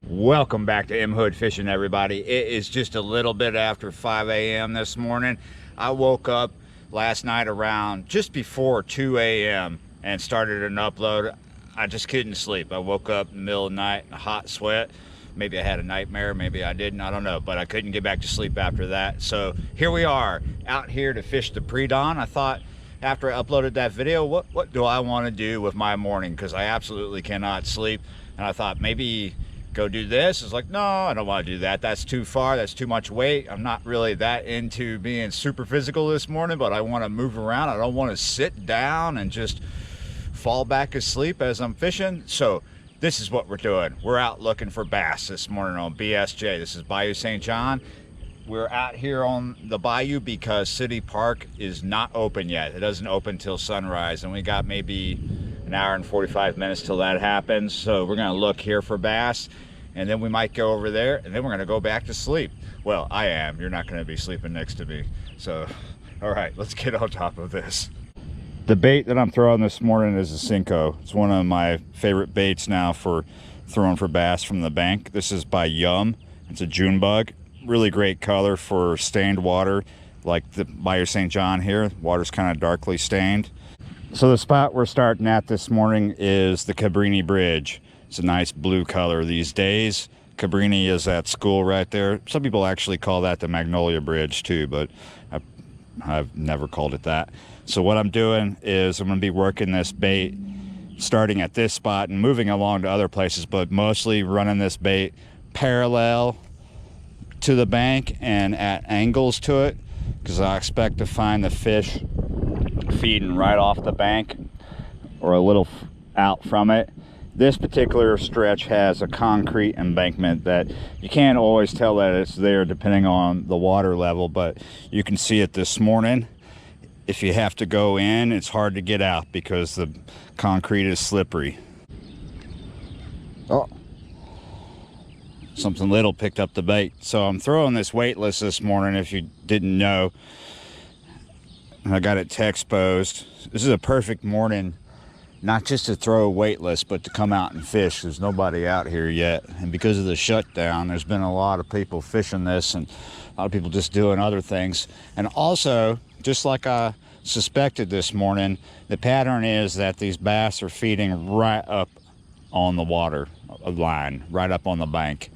Welcome back to M Hood Fishing, everybody. It is just a little bit after 5 a.m. this morning. I woke up last night around just before 2 a.m. and started an upload. I just couldn't sleep. I woke up in the middle of the night in a hot sweat. Maybe I had a nightmare, maybe I didn't, I don't know, but I couldn't get back to sleep after that. So here we are out here to fish the pre-dawn. I thought after I uploaded that video, what do I want to do with my morning? Because I absolutely cannot sleep. And I thought maybe go do this. It's like, no, I don't want to do that. That's too far. That's too much weight. I'm not really that into being super physical this morning, but I want to move around. I don't want to sit down and just fall back asleep as I'm fishing. So this is what we're doing. We're out looking for bass this morning on BSJ. This is Bayou St. John. We're out here on the Bayou because City Park is not open yet. It doesn't open till sunrise, and we got maybe an hour and 45 minutes till that happens. So we're gonna look here for bass, and then we might go over there, and then we're gonna go back to sleep. Well, I am. You're not gonna be sleeping next to me. So, all right, let's get on top of this. The bait that I'm throwing this morning is a Cinco. It's one of my favorite baits now for throwing for bass from the bank. This is by Yum. It's a June bug. Really great color for stained water, like the Bayou St. John here. Water's kind of darkly stained. So the spot we're starting at this morning is the Cabrini Bridge. It's a nice blue color these days. Cabrini is at school right there. Some people actually call that the Magnolia Bridge too, but I've never called it that. So what I'm doing is I'm going to be working this bait starting at this spot and moving along to other places, but mostly running this bait parallel to the bank and at angles to it, because I expect to find the fish feeding right off the bank or a little out from it. This particular stretch has a concrete embankment that you can't always tell that it's there depending on the water level, but you can see it this morning. If you have to go in, it's hard to get out because the concrete is slippery. Oh, something little picked up the bait. So I'm throwing this weightless this morning, if you didn't know. I got it Texposed. This is a perfect morning, not just to throw weightless, but to come out and fish. There's nobody out here yet. And because of the shutdown, there's been a lot of people fishing this and a lot of people just doing other things. And also, just like I suspected this morning, the pattern is that these bass are feeding right up on the water line, right up on the bank.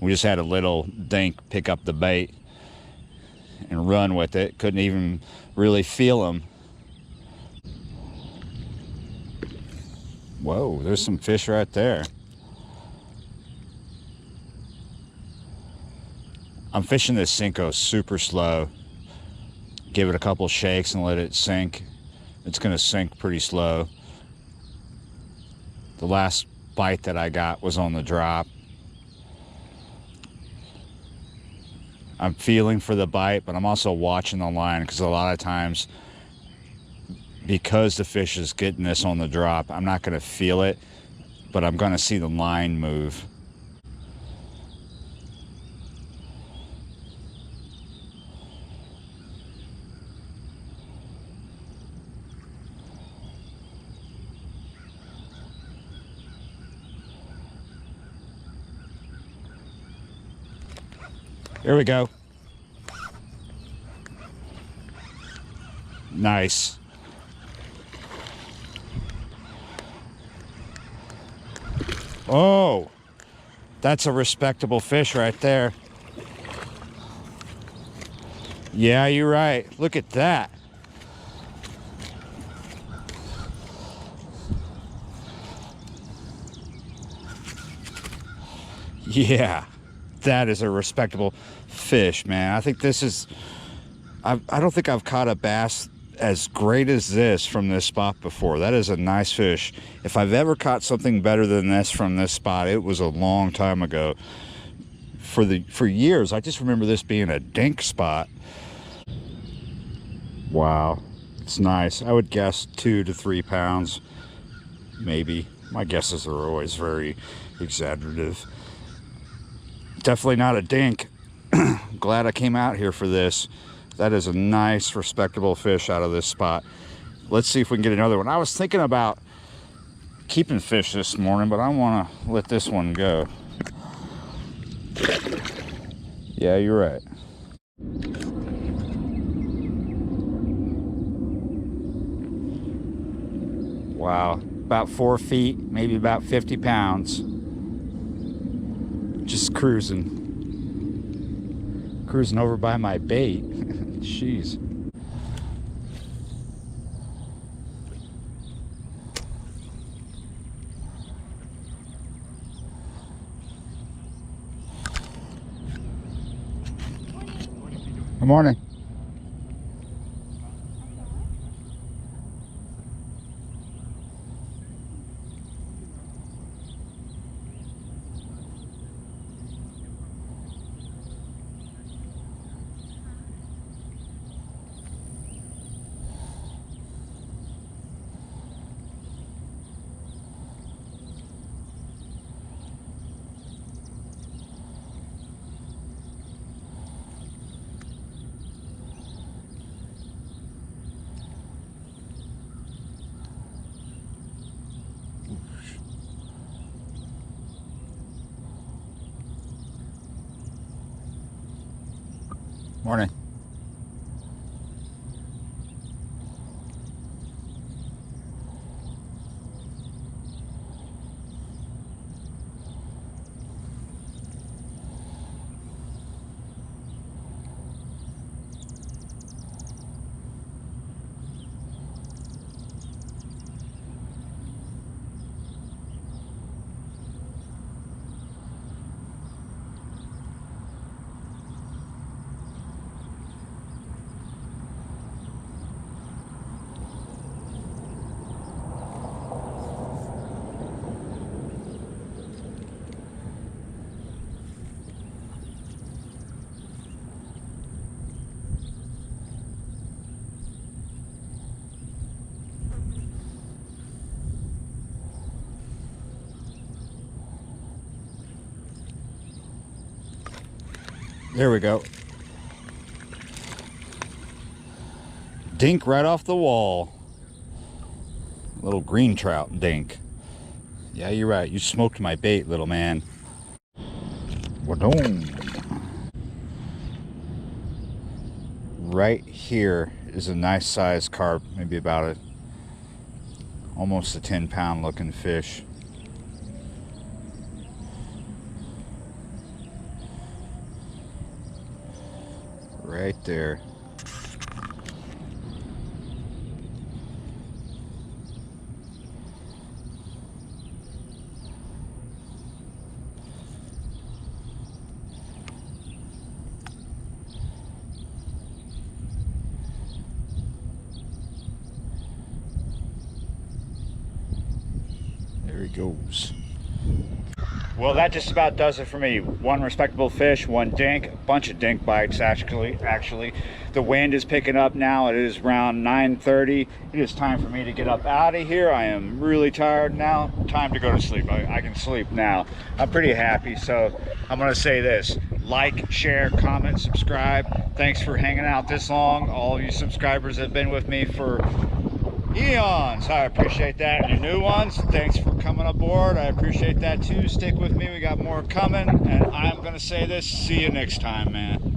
We just had a little dink pick up the bait and run with it. Couldn't even really feel them. Whoa, there's some fish right there. I'm fishing this Cinco super slow. Give it a couple shakes and let it sink. It's gonna sink pretty slow. The last bite that I got was on the drop. I'm feeling for the bite, but I'm also watching the line, because a lot of times, because the fish is getting this on the drop, I'm not going to feel it, but I'm going to see the line move. Here we go. Nice. Oh, that's a respectable fish right there. Yeah, you're right. Look at that. Yeah, that is a respectable fish, man. I think this is, I don't think I've caught a bass as great as this from this spot before. That is a nice fish. If I've ever caught something better than this from this spot, it was a long time ago. For years, I just remember this being a dink spot. Wow, it's nice. I would guess 2 to 3 pounds, maybe. My guesses are always very exaggerative. Definitely not a dink. Glad I came out here for this. That is a nice, respectable fish out of this spot. Let's see if we can get another one. I was thinking about keeping fish this morning, but I want to let this one go. Yeah, you're right. Wow, about 4 feet, maybe about 50 pounds. Just cruising over by my bait. Jeez. Good morning. Morning. There we go. Dink right off the wall. Little green trout dink. Yeah, you're right. You smoked my bait, little man. Wadong. Right here is a nice sized carp, maybe about almost a 10-pound looking fish. Right there. There he goes. Well, that just about does it for me. One respectable fish, one dink, a bunch of dink bites actually. The wind is picking up now. It is around 9:30. It is time for me to get up out of here. I am really tired now. Time to go to sleep. I can sleep now. I'm pretty happy, so I'm gonna say this: like, share, comment, subscribe. Thanks for hanging out this long. All of you subscribers have been with me for eons. I appreciate that. And your new ones, thanks for coming aboard. I appreciate that too. Stick with me. We got more coming. And I'm going to say this. See you next time, man.